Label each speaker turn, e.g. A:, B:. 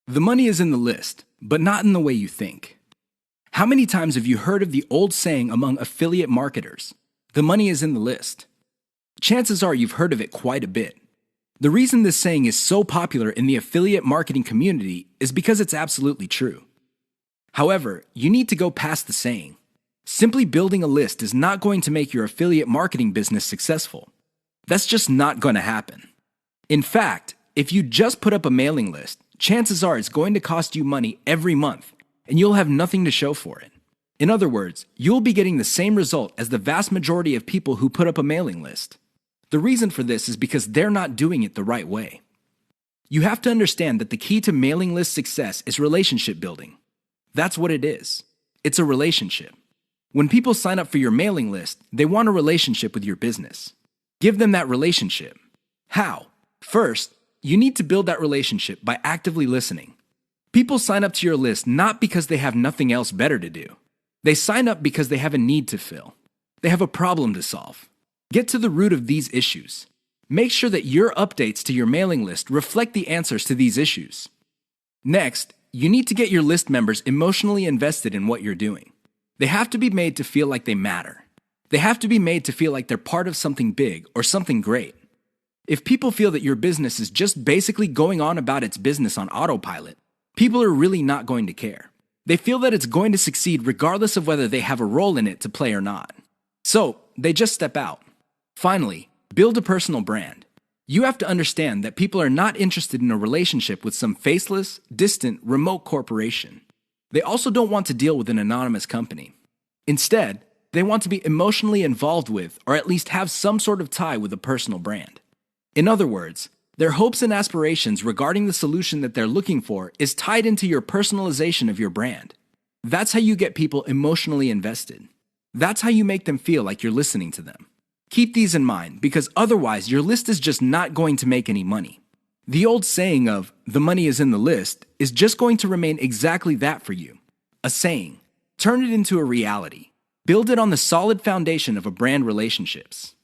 A: The money is in the list, but not in the way you think. How many times have you heard of the old saying among affiliate marketers, "The money is in the list"? Chances are you've heard of it quite a bit. The reason this saying is so popular in the affiliate marketing community is because it's absolutely true. However, you need to go past the saying. Simply building a list is not going to make your affiliate marketing business successful. That's just not going to happen. In fact, if you just put up a mailing list, chances are it's going to cost you money every month, and you'll have nothing to show for it. In other words, you'll be getting the same result as the vast majority of people who put up a mailing list. The reason for this is because they're not doing it the right way. You have to understand that the key to mailing list success is relationship building. That's what it is. It's a relationship. When people sign up for your mailing list, they want a relationship with your business. Give them that relationship. How? First, you need to build that relationship by actively listening. People sign up to your list not because they have nothing else better to do. They sign up because they have a need to fill. They have a problem to solve. Get to the root of these issues. Make sure that your updates to your mailing list reflect the answers to these issues. Next, you need to get your list members emotionally invested in what you're doing. They have to be made to feel like they matter. They have to be made to feel like they're part of something big or something great. If people feel that your business is just basically going on about its business on autopilot, people are really not going to care. They feel that it's going to succeed regardless of whether they have a role in it to play or not. So, they just step out. Finally, build a personal brand. You have to understand that people are not interested in a relationship with some faceless, distant, remote corporation. They also don't want to deal with an anonymous company. Instead, they want to be emotionally involved with, or at least have some sort of tie with a personal brand. In other words, their hopes and aspirations regarding the solution that they're looking for is tied into your personalization of your brand. That's how you get people emotionally invested. That's how you make them feel like you're listening to them. Keep these in mind, because otherwise your list is just not going to make any money. The old saying of, "the money is in the list," is just going to remain exactly that for you. A saying. Turn it into a reality. Build it on the solid foundation of a brand relationships.